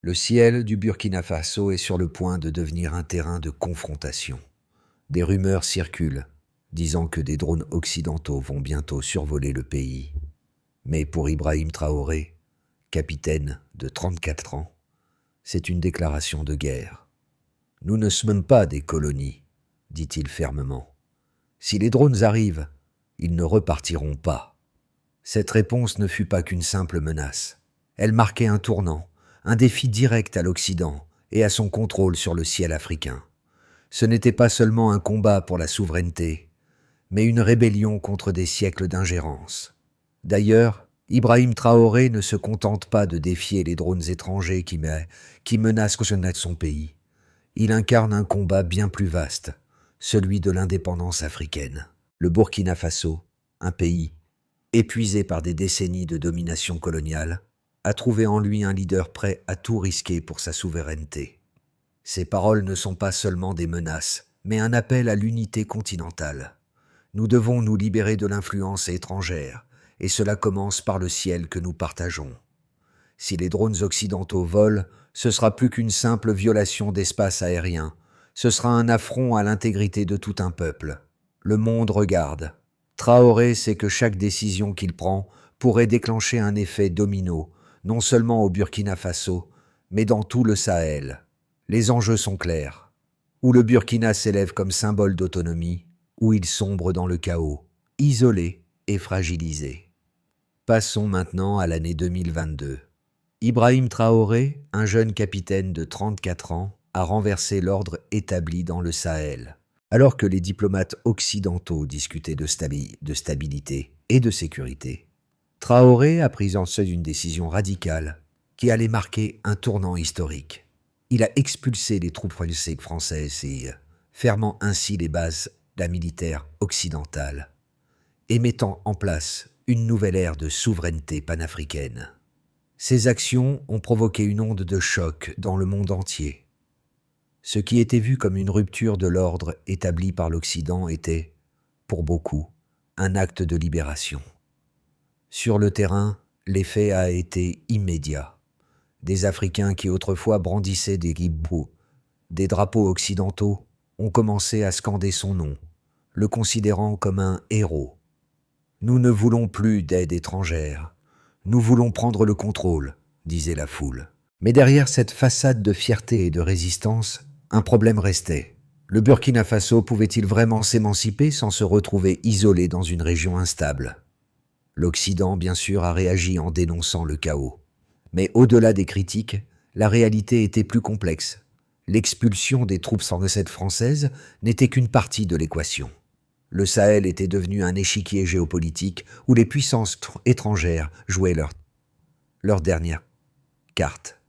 Le ciel du Burkina Faso est sur le point de devenir un terrain de confrontation. Des rumeurs circulent, disant que des drones occidentaux vont bientôt survoler le pays. Mais pour Ibrahim Traoré, capitaine de 34 ans, c'est une déclaration de guerre. « Nous ne sommes pas des colonies », dit-il fermement. « Si les drones arrivent, ils ne repartiront pas. » Cette réponse ne fut pas qu'une simple menace. Elle marquait un tournant, un défi direct à l'Occident et à son contrôle sur le ciel africain. Ce n'était pas seulement un combat pour la souveraineté, mais une rébellion contre des siècles d'ingérence. D'ailleurs, Ibrahim Traoré ne se contente pas de défier les drones étrangers qui menacent son pays. Il incarne un combat bien plus vaste, celui de l'indépendance africaine. Le Burkina Faso, un pays épuisé par des décennies de domination coloniale, a trouvé en lui un leader prêt à tout risquer pour sa souveraineté. Ces paroles ne sont pas seulement des menaces, mais un appel à l'unité continentale. Nous devons nous libérer de l'influence étrangère, et cela commence par le ciel que nous partageons. Si les drones occidentaux volent, ce sera plus qu'une simple violation d'espace aérien. Ce sera un affront à l'intégrité de tout un peuple. Le monde regarde. Traoré sait que chaque décision qu'il prend pourrait déclencher un effet domino, non seulement au Burkina Faso, mais dans tout le Sahel. Les enjeux sont clairs. Où le Burkina s'élève comme symbole d'autonomie, où il sombre dans le chaos, isolé et fragilisé. Passons maintenant à l'année 2022. Ibrahim Traoré, un jeune capitaine de 34 ans, a renversé l'ordre établi dans le Sahel. Alors que les diplomates occidentaux discutaient de stabilité et de sécurité, Traoré a pris en seuil une décision radicale qui allait marquer un tournant historique. Il a expulsé les troupes françaises et fermant ainsi les bases militaires occidentales et mettant en place une nouvelle ère de souveraineté panafricaine. Ces actions ont provoqué une onde de choc dans le monde entier. Ce qui était vu comme une rupture de l'ordre établi par l'Occident était, pour beaucoup, un acte de libération. Sur le terrain, l'effet a été immédiat. Des Africains qui autrefois brandissaient des drapeaux occidentaux, ont commencé à scander son nom, le considérant comme un héros. Nous ne voulons plus d'aide étrangère. Nous voulons prendre le contrôle, disait la foule. Mais derrière cette façade de fierté et de résistance, un problème restait. Le Burkina Faso pouvait-il vraiment s'émanciper sans se retrouver isolé dans une région instable ? L'Occident, bien sûr, a réagi en dénonçant le chaos. Mais au-delà des critiques, la réalité était plus complexe. L'expulsion des troupes françaises n'était qu'une partie de l'équation. Le Sahel était devenu un échiquier géopolitique où les puissances étrangères jouaient leur dernière carte.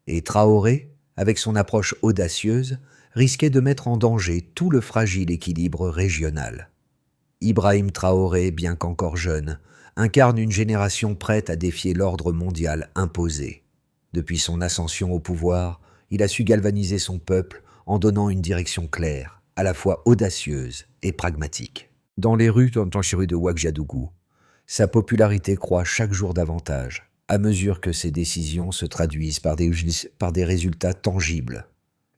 Et Traoré, avec son approche audacieuse, risquait de mettre en danger tout le fragile équilibre régional. Ibrahim Traoré, bien qu'encore jeune, incarne une génération prête à défier l'ordre mondial imposé. Depuis son ascension au pouvoir, il a su galvaniser son peuple en donnant une direction claire, à la fois audacieuse et pragmatique. Dans les rues de Ouagadougou, sa popularité croît chaque jour davantage, à mesure que ses décisions se traduisent par des résultats tangibles.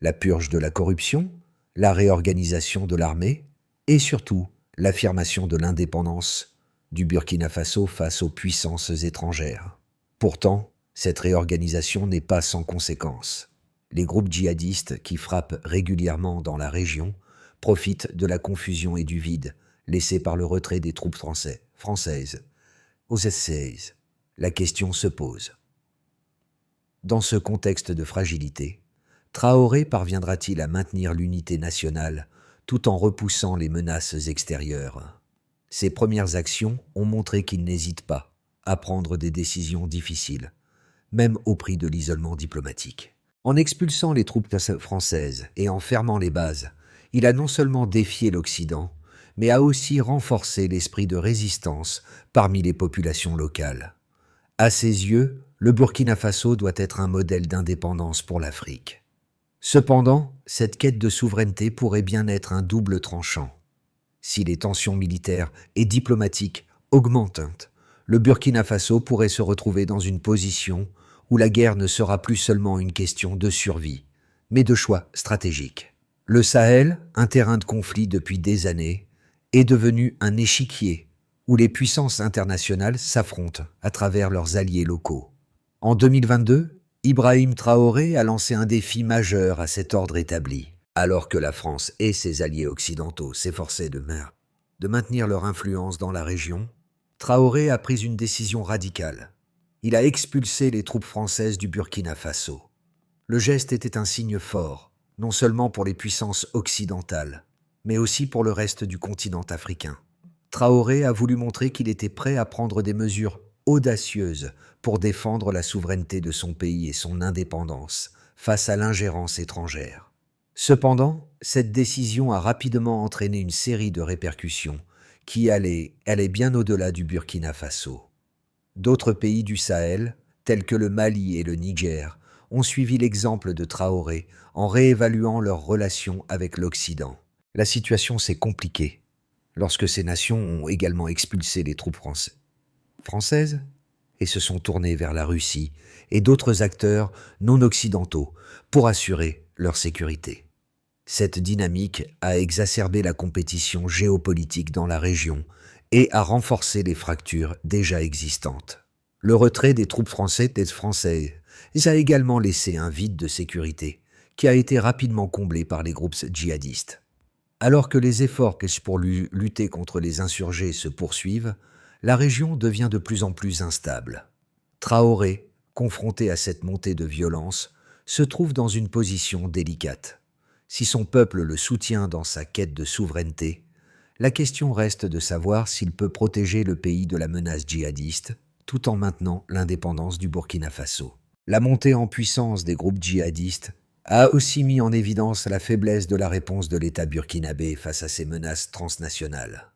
La purge de la corruption, la réorganisation de l'armée et surtout l'affirmation de l'indépendance du Burkina Faso face aux puissances étrangères. Pourtant, cette réorganisation n'est pas sans conséquences. Les groupes djihadistes qui frappent régulièrement dans la région profitent de la confusion et du vide laissés par le retrait des troupes françaises aux SCAs. La question se pose. Dans ce contexte de fragilité, Traoré parviendra-t-il à maintenir l'unité nationale tout en repoussant les menaces extérieures ? Ses premières actions ont montré qu'il n'hésite pas à prendre des décisions difficiles, même au prix de l'isolement diplomatique. En expulsant les troupes françaises et en fermant les bases, il a non seulement défié l'Occident, mais a aussi renforcé l'esprit de résistance parmi les populations locales. À ses yeux, le Burkina Faso doit être un modèle d'indépendance pour l'Afrique. Cependant, cette quête de souveraineté pourrait bien être un double tranchant. Si les tensions militaires et diplomatiques augmentent, le Burkina Faso pourrait se retrouver dans une position où la guerre ne sera plus seulement une question de survie, mais de choix stratégiques. Le Sahel, un terrain de conflit depuis des années, est devenu un échiquier où les puissances internationales s'affrontent à travers leurs alliés locaux. En 2022, Ibrahim Traoré a lancé un défi majeur à cet ordre établi, alors que la France et ses alliés occidentaux s'efforçaient de maintenir leur influence dans la région. Traoré a pris une décision radicale. Il a expulsé les troupes françaises du Burkina Faso. Le geste était un signe fort, non seulement pour les puissances occidentales, mais aussi pour le reste du continent africain. Traoré a voulu montrer qu'il était prêt à prendre des mesures audacieuses pour défendre la souveraineté de son pays et son indépendance face à l'ingérence étrangère. Cependant, cette décision a rapidement entraîné une série de répercussions qui allaient bien au-delà du Burkina Faso. D'autres pays du Sahel, tels que le Mali et le Niger, ont suivi l'exemple de Traoré en réévaluant leurs relations avec l'Occident. La situation s'est compliquée lorsque ces nations ont également expulsé les troupes françaises et se sont tournées vers la Russie et d'autres acteurs non occidentaux pour assurer leur sécurité. Cette dynamique a exacerbé la compétition géopolitique dans la région et a renforcé les fractures déjà existantes. Le retrait des troupes françaises a également laissé un vide de sécurité qui a été rapidement comblé par les groupes djihadistes. Alors que les efforts pour lutter contre les insurgés se poursuivent, la région devient de plus en plus instable. Traoré, confronté à cette montée de violence, se trouve dans une position délicate. Si son peuple le soutient dans sa quête de souveraineté, la question reste de savoir s'il peut protéger le pays de la menace djihadiste tout en maintenant l'indépendance du Burkina Faso. La montée en puissance des groupes djihadistes a aussi mis en évidence la faiblesse de la réponse de l'État burkinabé face à ces menaces transnationales.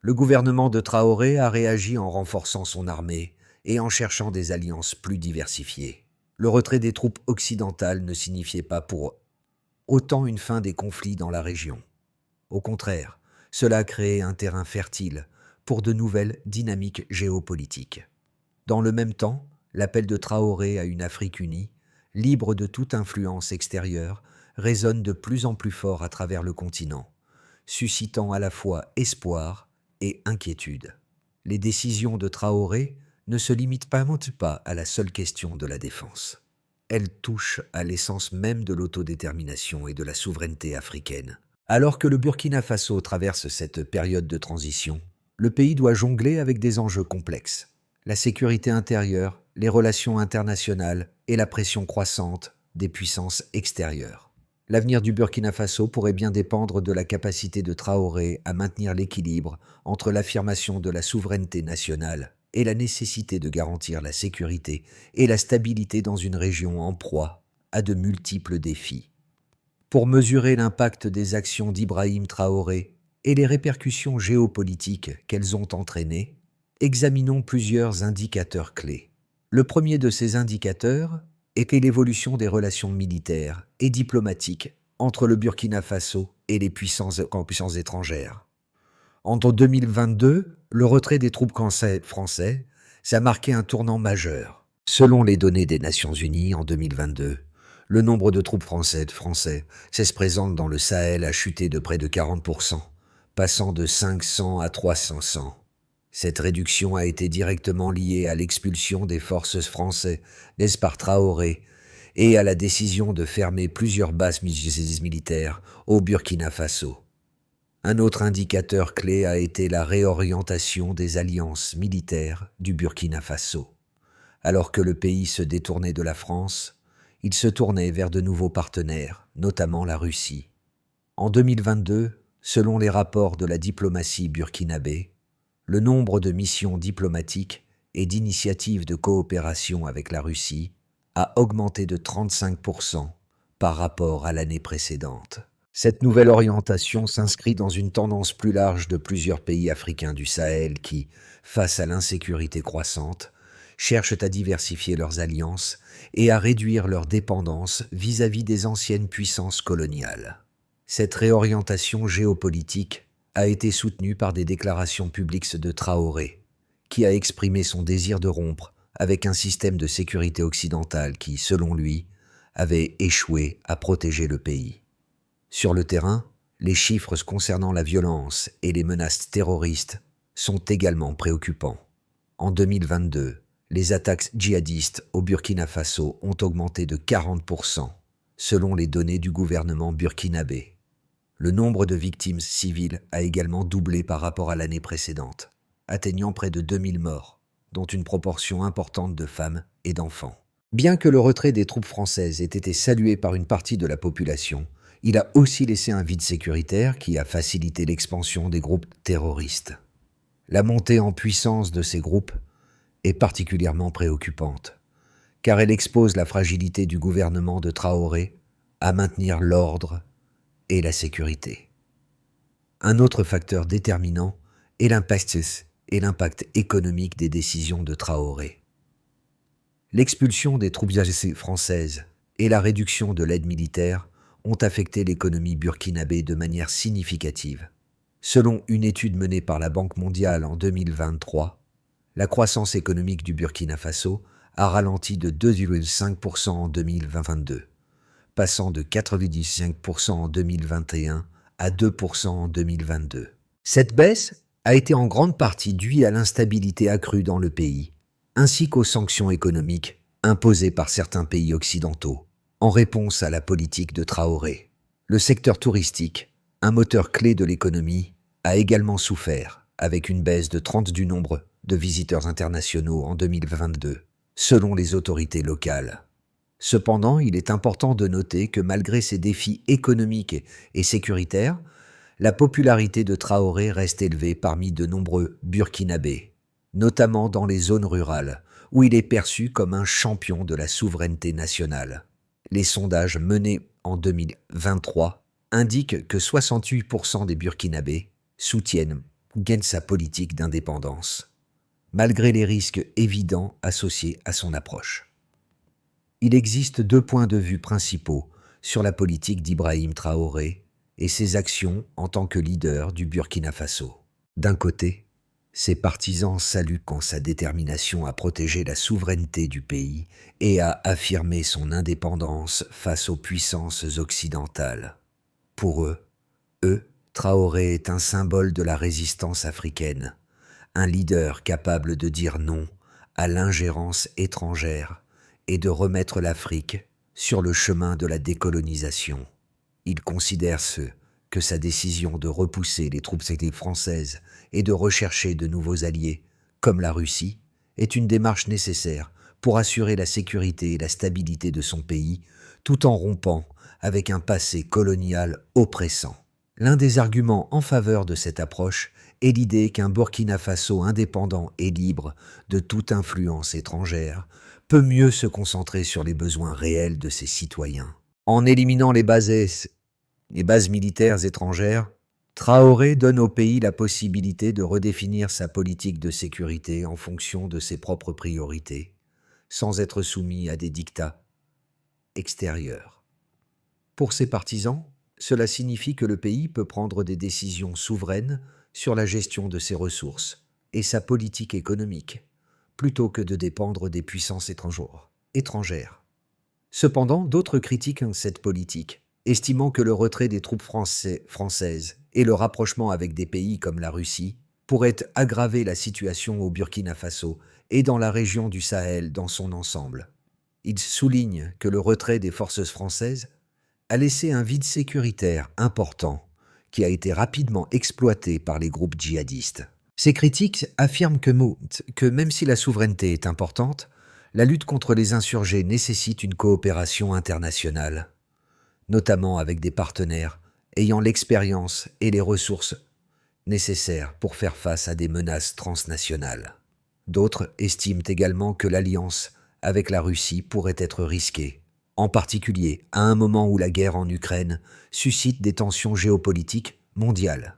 Le gouvernement de Traoré a réagi en renforçant son armée et en cherchant des alliances plus diversifiées. Le retrait des troupes occidentales ne signifiait pas pour autant une fin des conflits dans la région. Au contraire, cela a créé un terrain fertile pour de nouvelles dynamiques géopolitiques. Dans le même temps, l'appel de Traoré à une Afrique unie, libre de toute influence extérieure, résonne de plus en plus fort à travers le continent, suscitant à la fois espoir et inquiétude. Les décisions de Traoré ne se limitent pas à la seule question de la défense. Elles touchent à l'essence même de l'autodétermination et de la souveraineté africaine. Alors que le Burkina Faso traverse cette période de transition, le pays doit jongler avec des enjeux complexes. La sécurité intérieure, les relations internationales et la pression croissante des puissances extérieures. L'avenir du Burkina Faso pourrait bien dépendre de la capacité de Traoré à maintenir l'équilibre entre l'affirmation de la souveraineté nationale et la nécessité de garantir la sécurité et la stabilité dans une région en proie à de multiples défis. Pour mesurer l'impact des actions d'Ibrahim Traoré et les répercussions géopolitiques qu'elles ont entraînées, examinons plusieurs indicateurs clés. Le premier de ces indicateurs était l'évolution des relations militaires et diplomatiques entre le Burkina Faso et les puissances étrangères. Entre 2022, le retrait des troupes françaises a marqué un tournant majeur. Selon les données des Nations Unies en 2022, le nombre de troupes françaises présentes dans le Sahel a chuté de près de 40%, passant de 500 à 300. Cette réduction a été directement liée à l'expulsion des forces françaises par Traoré et à la décision de fermer plusieurs bases militaires au Burkina Faso. Un autre indicateur clé a été la réorientation des alliances militaires du Burkina Faso. Alors que le pays se détournait de la France, il se tournait vers de nouveaux partenaires, notamment la Russie. En 2022, selon les rapports de la diplomatie burkinabé, le nombre de missions diplomatiques et d'initiatives de coopération avec la Russie a augmenté de 35% par rapport à l'année précédente. Cette nouvelle orientation s'inscrit dans une tendance plus large de plusieurs pays africains du Sahel qui, face à l'insécurité croissante, cherchent à diversifier leurs alliances et à réduire leur dépendance vis-à-vis des anciennes puissances coloniales. Cette réorientation géopolitique a été soutenue par des déclarations publiques de Traoré, qui a exprimé son désir de rompre avec un système de sécurité occidental qui, selon lui, avait échoué à protéger le pays. Sur le terrain, les chiffres concernant la violence et les menaces terroristes sont également préoccupants. En 2022, les attaques djihadistes au Burkina Faso ont augmenté de 40%, selon les données du gouvernement burkinabé. Le nombre de victimes civiles a également doublé par rapport à l'année précédente, atteignant près de 2000 morts, dont une proportion importante de femmes et d'enfants. Bien que le retrait des troupes françaises ait été salué par une partie de la population, il a aussi laissé un vide sécuritaire qui a facilité l'expansion des groupes terroristes. La montée en puissance de ces groupes est particulièrement préoccupante, car elle expose la fragilité du gouvernement de Traoré à maintenir l'ordre et la sécurité. Un autre facteur déterminant est l'impact économique des décisions de Traoré. L'expulsion des troupes françaises et la réduction de l'aide militaire ont affecté l'économie burkinabé de manière significative. Selon une étude menée par la Banque mondiale en 2023, la croissance économique du Burkina Faso a ralenti de 2,5% en 2022, passant de 4,5% en 2021 à 2% en 2022. Cette baisse a été en grande partie due à l'instabilité accrue dans le pays, ainsi qu'aux sanctions économiques imposées par certains pays occidentaux, en réponse à la politique de Traoré. Le secteur touristique, un moteur clé de l'économie, a également souffert, avec une baisse de 30 du nombre de visiteurs internationaux en 2022, selon les autorités locales. Cependant, il est important de noter que malgré ces défis économiques et sécuritaires, la popularité de Traoré reste élevée parmi de nombreux Burkinabés, notamment dans les zones rurales, où il est perçu comme un champion de la souveraineté nationale. Les sondages menés en 2023 indiquent que 68% des Burkinabés soutiennent sa politique d'indépendance, malgré les risques évidents associés à son approche. Il existe deux points de vue principaux sur la politique d'Ibrahim Traoré et ses actions en tant que leader du Burkina Faso. D'un côté, ses partisans saluent sa détermination à protéger la souveraineté du pays et à affirmer son indépendance face aux puissances occidentales. Pour eux, Traoré est un symbole de la résistance africaine, un leader capable de dire non à l'ingérence étrangère et de remettre l'Afrique sur le chemin de la décolonisation. Il considère que sa décision de repousser les troupes françaises et de rechercher de nouveaux alliés, comme la Russie, est une démarche nécessaire pour assurer la sécurité et la stabilité de son pays, tout en rompant avec un passé colonial oppressant. L'un des arguments en faveur de cette approche est l'idée qu'un Burkina Faso indépendant et libre de toute influence étrangère peut mieux se concentrer sur les besoins réels de ses citoyens. En éliminant les bases militaires étrangères, Traoré donne au pays la possibilité de redéfinir sa politique de sécurité en fonction de ses propres priorités, sans être soumis à des dictats extérieurs. Pour ses partisans, cela signifie que le pays peut prendre des décisions souveraines sur la gestion de ses ressources et sa politique économique, plutôt que de dépendre des puissances étrangères. Cependant, d'autres critiquent cette politique, estimant que le retrait des troupes françaises et le rapprochement avec des pays comme la Russie pourraient aggraver la situation au Burkina Faso et dans la région du Sahel dans son ensemble. Ils soulignent que le retrait des forces françaises a laissé un vide sécuritaire important qui a été rapidement exploité par les groupes djihadistes. Ces critiques affirment que même si la souveraineté est importante, la lutte contre les insurgés nécessite une coopération internationale, notamment avec des partenaires ayant l'expérience et les ressources nécessaires pour faire face à des menaces transnationales. D'autres estiment également que l'alliance avec la Russie pourrait être risquée, en particulier à un moment où la guerre en Ukraine suscite des tensions géopolitiques mondiales.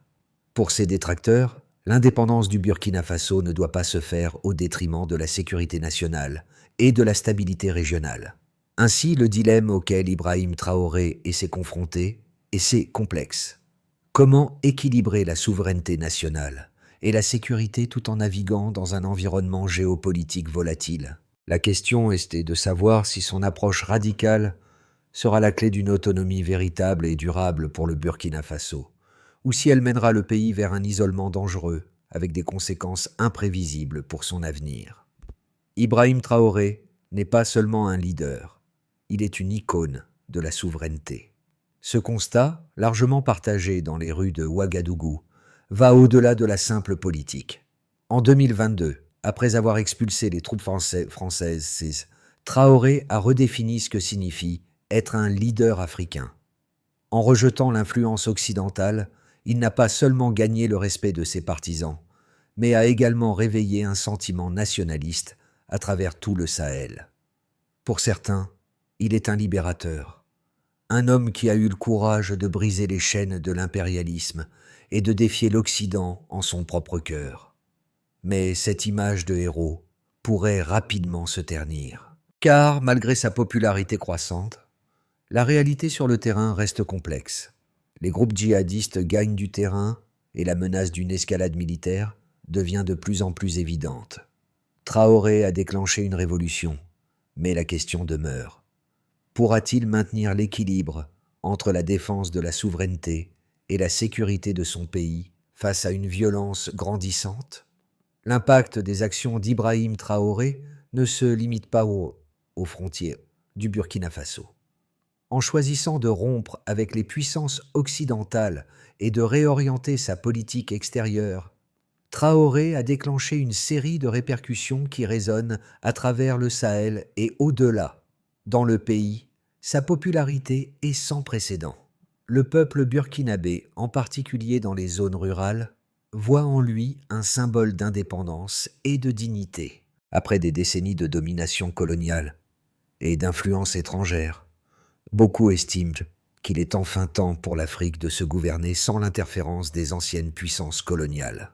Pour ces détracteurs, l'indépendance du Burkina Faso ne doit pas se faire au détriment de la sécurité nationale et de la stabilité régionale. Ainsi, le dilemme auquel Ibrahim Traoré s'est confronté est complexe. Comment équilibrer la souveraineté nationale et la sécurité tout en naviguant dans un environnement géopolitique volatile ? La question est de savoir si son approche radicale sera la clé d'une autonomie véritable et durable pour le Burkina Faso, ou si elle mènera le pays vers un isolement dangereux, avec des conséquences imprévisibles pour son avenir. Ibrahim Traoré n'est pas seulement un leader, il est une icône de la souveraineté. Ce constat, largement partagé dans les rues de Ouagadougou, va au-delà de la simple politique. En 2022, après avoir expulsé les troupes françaises, Traoré a redéfini ce que signifie être un leader africain. En rejetant l'influence occidentale, il n'a pas seulement gagné le respect de ses partisans, mais a également réveillé un sentiment nationaliste à travers tout le Sahel. Pour certains, il est un libérateur, un homme qui a eu le courage de briser les chaînes de l'impérialisme et de défier l'Occident en son propre cœur. Mais cette image de héros pourrait rapidement se ternir, car malgré sa popularité croissante, la réalité sur le terrain reste complexe. Les groupes djihadistes gagnent du terrain et la menace d'une escalade militaire devient de plus en plus évidente. Traoré a déclenché une révolution, mais la question demeure. Pourra-t-il maintenir l'équilibre entre la défense de la souveraineté et la sécurité de son pays face à une violence grandissante? L'impact des actions d'Ibrahim Traoré ne se limite pas aux frontières du Burkina Faso. En choisissant de rompre avec les puissances occidentales et de réorienter sa politique extérieure, Traoré a déclenché une série de répercussions qui résonnent à travers le Sahel et au-delà. Dans le pays, sa popularité est sans précédent. Le peuple burkinabé, en particulier dans les zones rurales, voit en lui un symbole d'indépendance et de dignité. Après des décennies de domination coloniale et d'influence étrangère, beaucoup estiment qu'il est enfin temps pour l'Afrique de se gouverner sans l'interférence des anciennes puissances coloniales.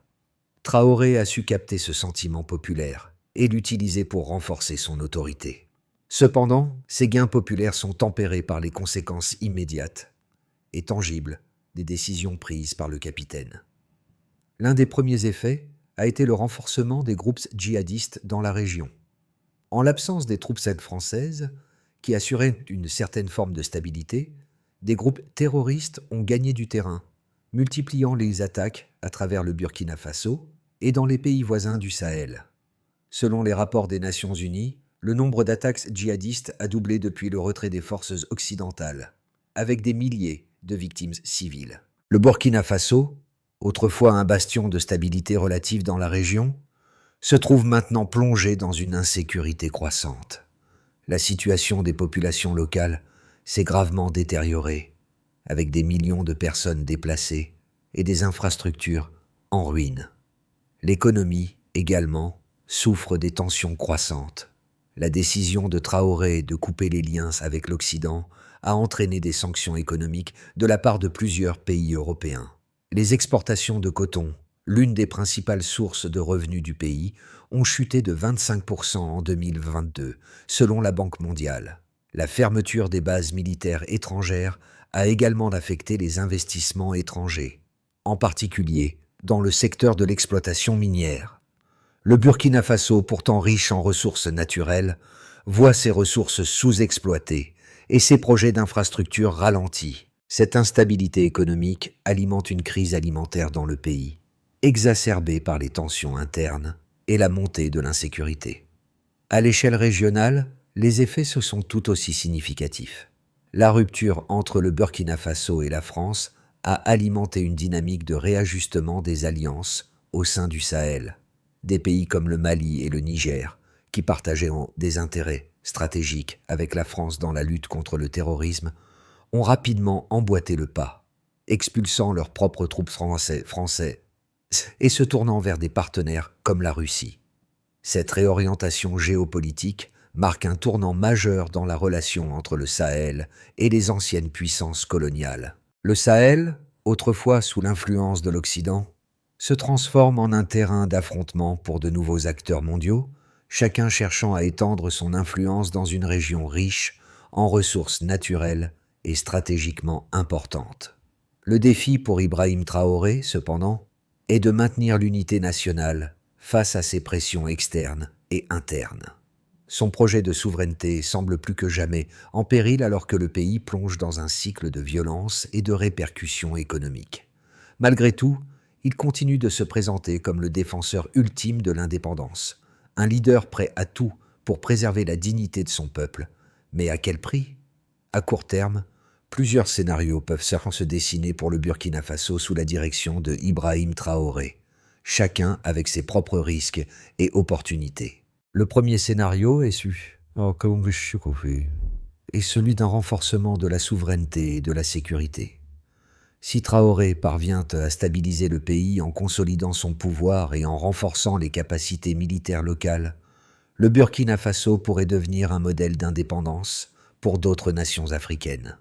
Traoré a su capter ce sentiment populaire et l'utiliser pour renforcer son autorité. Cependant, ces gains populaires sont tempérés par les conséquences immédiates et tangibles des décisions prises par le capitaine. L'un des premiers effets a été le renforcement des groupes djihadistes dans la région. En l'absence des troupes françaises, qui assuraient une certaine forme de stabilité, des groupes terroristes ont gagné du terrain, multipliant les attaques à travers le Burkina Faso et dans les pays voisins du Sahel. Selon les rapports des Nations Unies, le nombre d'attaques djihadistes a doublé depuis le retrait des forces occidentales, avec des milliers de victimes civiles. Le Burkina Faso, autrefois un bastion de stabilité relative dans la région, se trouve maintenant plongé dans une insécurité croissante. La situation des populations locales s'est gravement détériorée, avec des millions de personnes déplacées et des infrastructures en ruine. L'économie, également, souffre des tensions croissantes. La décision de Traoré de couper les liens avec l'Occident a entraîné des sanctions économiques de la part de plusieurs pays européens. Les exportations de coton, l'une des principales sources de revenus du pays, ont chuté de 25% en 2022, selon la Banque mondiale. La fermeture des bases militaires étrangères a également affecté les investissements étrangers, en particulier dans le secteur de l'exploitation minière. Le Burkina Faso, pourtant riche en ressources naturelles, voit ses ressources sous-exploitées et ses projets d'infrastructures ralentis. Cette instabilité économique alimente une crise alimentaire dans le pays, exacerbée par les tensions internes et la montée de l'insécurité. À l'échelle régionale, les effets se sont tout aussi significatifs. La rupture entre le Burkina Faso et la France a alimenté une dynamique de réajustement des alliances au sein du Sahel. Des pays comme le Mali et le Niger, qui partageaient des intérêts stratégiques avec la France dans la lutte contre le terrorisme, ont rapidement emboîté le pas, expulsant leurs propres troupes françaises et se tournant vers des partenaires comme la Russie. Cette réorientation géopolitique marque un tournant majeur dans la relation entre le Sahel et les anciennes puissances coloniales. Le Sahel, autrefois sous l'influence de l'Occident, se transforme en un terrain d'affrontement pour de nouveaux acteurs mondiaux, chacun cherchant à étendre son influence dans une région riche en ressources naturelles et stratégiquement importantes. Le défi pour Ibrahim Traoré, cependant, est de maintenir l'unité nationale face à ces pressions externes et internes. Son projet de souveraineté semble plus que jamais en péril alors que le pays plonge dans un cycle de violence et de répercussions économiques. Malgré tout, il continue de se présenter comme le défenseur ultime de l'indépendance, un leader prêt à tout pour préserver la dignité de son peuple. Mais à quel prix? À court terme, plusieurs scénarios peuvent se dessiner pour le Burkina Faso sous la direction de Ibrahim Traoré, chacun avec ses propres risques et opportunités. Le premier scénario est celui d'un renforcement de la souveraineté et de la sécurité. Si Traoré parvient à stabiliser le pays en consolidant son pouvoir et en renforçant les capacités militaires locales, le Burkina Faso pourrait devenir un modèle d'indépendance pour d'autres nations africaines.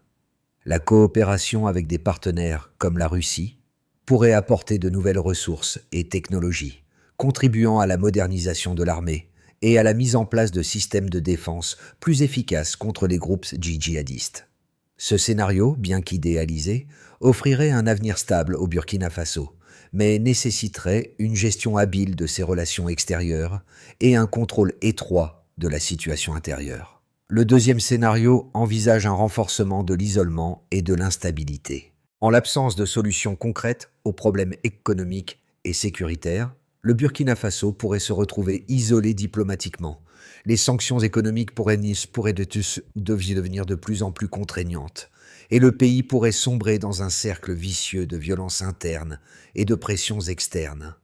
La coopération avec des partenaires comme la Russie pourrait apporter de nouvelles ressources et technologies, contribuant à la modernisation de l'armée et à la mise en place de systèmes de défense plus efficaces contre les groupes djihadistes. Ce scénario, bien qu'idéalisé, offrirait un avenir stable au Burkina Faso, mais nécessiterait une gestion habile de ses relations extérieures et un contrôle étroit de la situation intérieure. Le deuxième scénario envisage un renforcement de l'isolement et de l'instabilité. En l'absence de solutions concrètes aux problèmes économiques et sécuritaires, le Burkina Faso pourrait se retrouver isolé diplomatiquement. Les sanctions économiques pourraient devenir de plus en plus contraignantes, et le pays pourrait sombrer dans un cercle vicieux de violences internes et de pressions externes.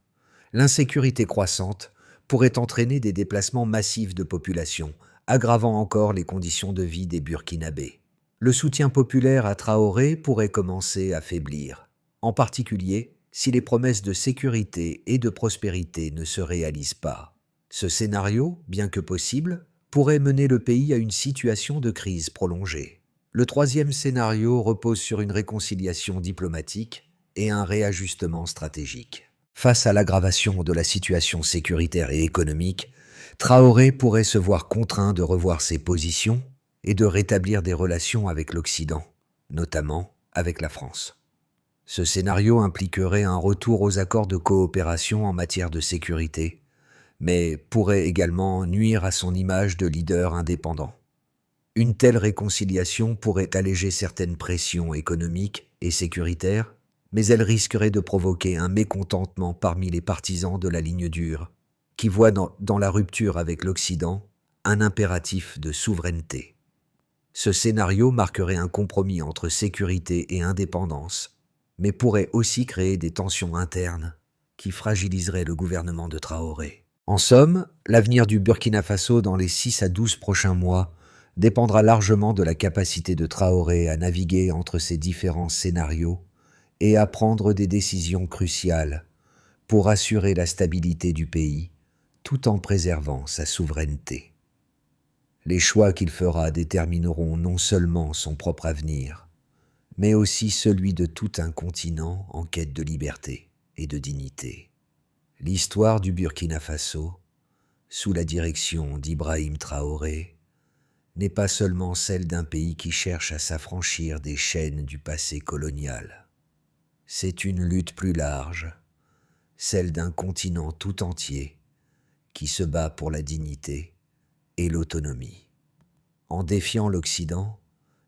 L'insécurité croissante pourrait entraîner des déplacements massifs de population, aggravant encore les conditions de vie des Burkinabés. Le soutien populaire à Traoré pourrait commencer à faiblir, en particulier si les promesses de sécurité et de prospérité ne se réalisent pas. Ce scénario, bien que possible, pourrait mener le pays à une situation de crise prolongée. Le troisième scénario repose sur une réconciliation diplomatique et un réajustement stratégique. Face à l'aggravation de la situation sécuritaire et économique, Traoré pourrait se voir contraint de revoir ses positions et de rétablir des relations avec l'Occident, notamment avec la France. Ce scénario impliquerait un retour aux accords de coopération en matière de sécurité, mais pourrait également nuire à son image de leader indépendant. Une telle réconciliation pourrait alléger certaines pressions économiques et sécuritaires, mais elle risquerait de provoquer un mécontentement parmi les partisans de la ligne dure, qui voient dans la rupture avec l'Occident un impératif de souveraineté. Ce scénario marquerait un compromis entre sécurité et indépendance, mais pourrait aussi créer des tensions internes qui fragiliseraient le gouvernement de Traoré. En somme, l'avenir du Burkina Faso dans les 6 à 12 prochains mois dépendra largement de la capacité de Traoré à naviguer entre ces différents scénarios et à prendre des décisions cruciales pour assurer la stabilité du pays tout en préservant sa souveraineté. Les choix qu'il fera détermineront non seulement son propre avenir, mais aussi celui de tout un continent en quête de liberté et de dignité. L'histoire du Burkina Faso, sous la direction d'Ibrahim Traoré, n'est pas seulement celle d'un pays qui cherche à s'affranchir des chaînes du passé colonial. C'est une lutte plus large, celle d'un continent tout entier qui se bat pour la dignité et l'autonomie. En défiant l'Occident,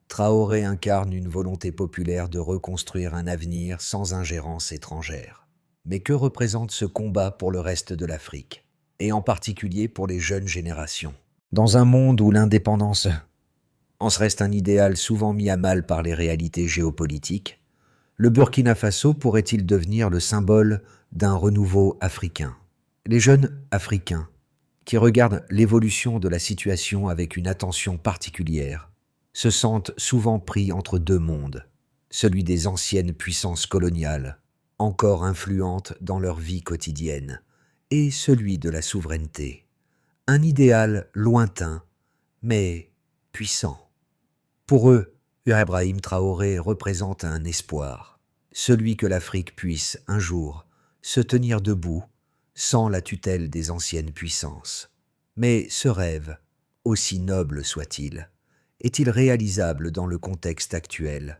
Traoré incarne une volonté populaire de reconstruire un avenir sans ingérence étrangère. Mais que représente ce combat pour le reste de l'Afrique, et en particulier pour les jeunes générations? Dans un monde où l'indépendance en reste un idéal souvent mis à mal par les réalités géopolitiques, le Burkina Faso pourrait-il devenir le symbole d'un renouveau africain? Les jeunes Africains, qui regardent l'évolution de la situation avec une attention particulière, se sentent souvent pris entre deux mondes, celui des anciennes puissances coloniales, encore influentes dans leur vie quotidienne, et celui de la souveraineté, un idéal lointain, mais puissant. Pour eux, Ibrahim Traoré représente un espoir, celui que l'Afrique puisse, un jour, se tenir debout sans la tutelle des anciennes puissances. Mais ce rêve, aussi noble soit-il, est-il réalisable dans le contexte actuel,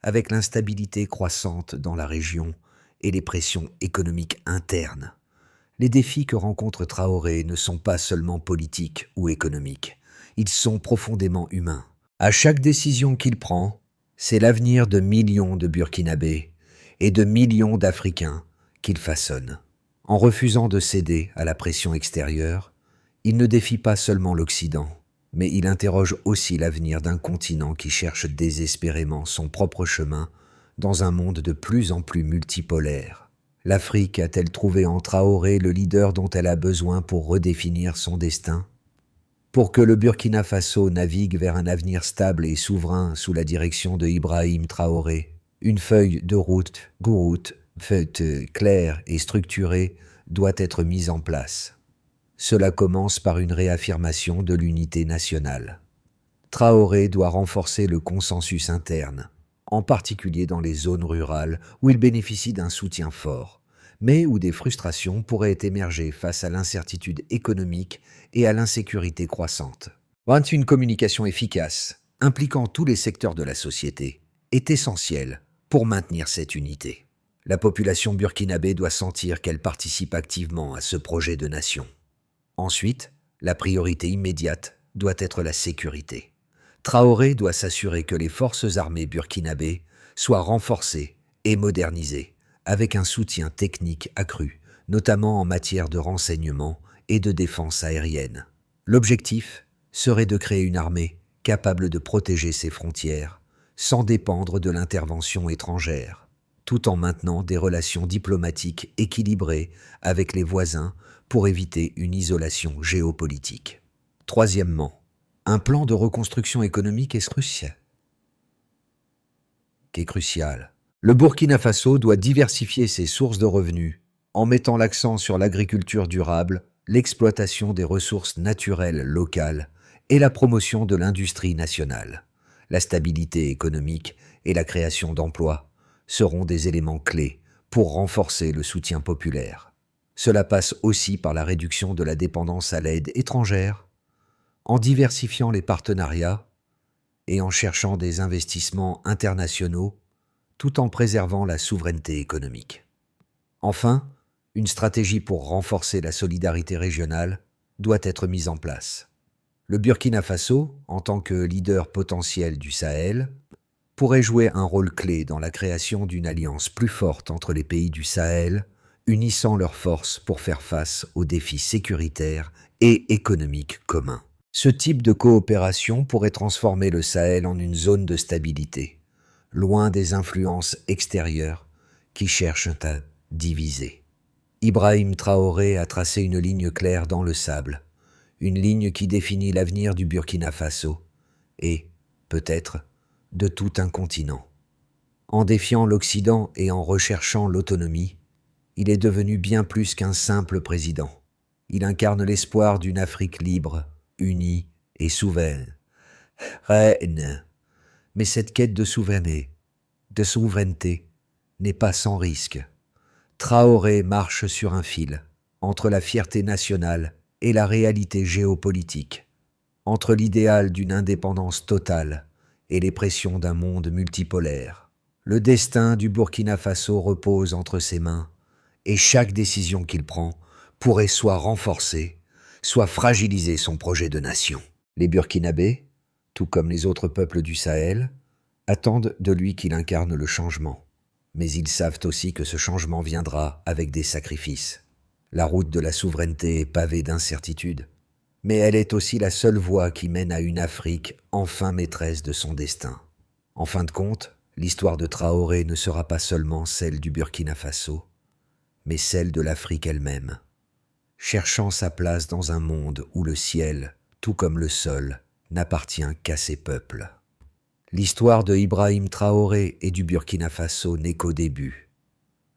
avec l'instabilité croissante dans la région et les pressions économiques internes? Les défis que rencontre Traoré ne sont pas seulement politiques ou économiques, ils sont profondément humains. À chaque décision qu'il prend, c'est l'avenir de millions de Burkinabés et de millions d'Africains qu'il façonne. En refusant de céder à la pression extérieure, il ne défie pas seulement l'Occident, mais il interroge aussi l'avenir d'un continent qui cherche désespérément son propre chemin dans un monde de plus en plus multipolaire. L'Afrique a-t-elle trouvé en Traoré le leader dont elle a besoin pour redéfinir son destin? Pour que le Burkina Faso navigue vers un avenir stable et souverain sous la direction de Ibrahim Traoré, une feuille de route, faite claire et structurée, doit être mise en place. Cela commence par une réaffirmation de l'unité nationale. Traoré doit renforcer le consensus interne, en particulier dans les zones rurales où il bénéficie d'un soutien fort, mais où des frustrations pourraient émerger face à l'incertitude économique et à l'insécurité croissante. Une communication efficace, impliquant tous les secteurs de la société, est essentielle pour maintenir cette unité. La population burkinabé doit sentir qu'elle participe activement à ce projet de nation. Ensuite, la priorité immédiate doit être la sécurité. Traoré doit s'assurer que les forces armées burkinabées soient renforcées et modernisées, avec un soutien technique accru, notamment en matière de renseignement et de défense aérienne. L'objectif serait de créer une armée capable de protéger ses frontières, sans dépendre de l'intervention étrangère, tout en maintenant des relations diplomatiques équilibrées avec les voisins pour éviter une isolation géopolitique. Troisièmement, un plan de reconstruction économique est crucial. Le Burkina Faso doit diversifier ses sources de revenus en mettant l'accent sur l'agriculture durable, l'exploitation des ressources naturelles locales et la promotion de l'industrie nationale. La stabilité économique et la création d'emplois seront des éléments clés pour renforcer le soutien populaire. Cela passe aussi par la réduction de la dépendance à l'aide étrangère, en diversifiant les partenariats et en cherchant des investissements internationaux tout en préservant la souveraineté économique. Enfin, une stratégie pour renforcer la solidarité régionale doit être mise en place. Le Burkina Faso, en tant que leader potentiel du Sahel, pourrait jouer un rôle clé dans la création d'une alliance plus forte entre les pays du Sahel, unissant leurs forces pour faire face aux défis sécuritaires et économiques communs. Ce type de coopération pourrait transformer le Sahel en une zone de stabilité, loin des influences extérieures qui cherchent à diviser. Ibrahim Traoré a tracé une ligne claire dans le sable, une ligne qui définit l'avenir du Burkina Faso et, peut-être, de tout un continent. En défiant l'Occident et en recherchant l'autonomie, il est devenu bien plus qu'un simple président. Il incarne l'espoir d'une Afrique libre, unie et souveraine. Mais cette quête de souveraineté n'est pas sans risque. Traoré marche sur un fil, entre la fierté nationale et la réalité géopolitique, entre l'idéal d'une indépendance totale et les pressions d'un monde multipolaire. Le destin du Burkina Faso repose entre ses mains, et chaque décision qu'il prend pourrait soit renforcer, soit fragiliser son projet de nation. Les Burkinabés, tout comme les autres peuples du Sahel, attendent de lui qu'il incarne le changement. Mais ils savent aussi que ce changement viendra avec des sacrifices. La route de la souveraineté est pavée d'incertitudes, mais elle est aussi la seule voie qui mène à une Afrique enfin maîtresse de son destin. En fin de compte, l'histoire de Traoré ne sera pas seulement celle du Burkina Faso, mais celle de l'Afrique elle-même, cherchant sa place dans un monde où le ciel, tout comme le sol, n'appartient qu'à ses peuples. L'histoire de Ibrahim Traoré et du Burkina Faso n'est qu'au début.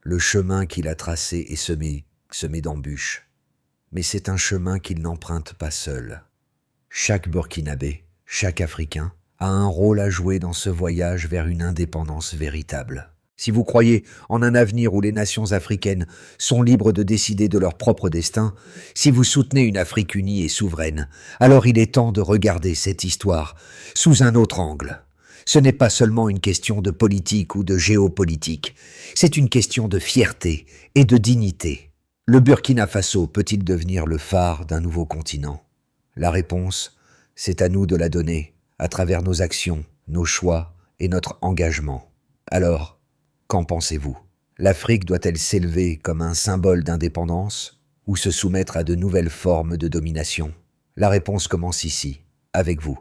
Le chemin qu'il a tracé est semé d'embûches, mais c'est un chemin qu'il n'emprunte pas seul. Chaque Burkinabé, chaque Africain, a un rôle à jouer dans ce voyage vers une indépendance véritable. Si vous croyez en un avenir où les nations africaines sont libres de décider de leur propre destin, si vous soutenez une Afrique unie et souveraine, alors il est temps de regarder cette histoire sous un autre angle. Ce n'est pas seulement une question de politique ou de géopolitique, c'est une question de fierté et de dignité. Le Burkina Faso peut-il devenir le phare d'un nouveau continent? La réponse, c'est à nous de la donner, à travers nos actions, nos choix et notre engagement. Alors, qu'en pensez-vous? L'Afrique doit-elle s'élever comme un symbole d'indépendance ou se soumettre à de nouvelles formes de domination? La réponse commence ici, avec vous.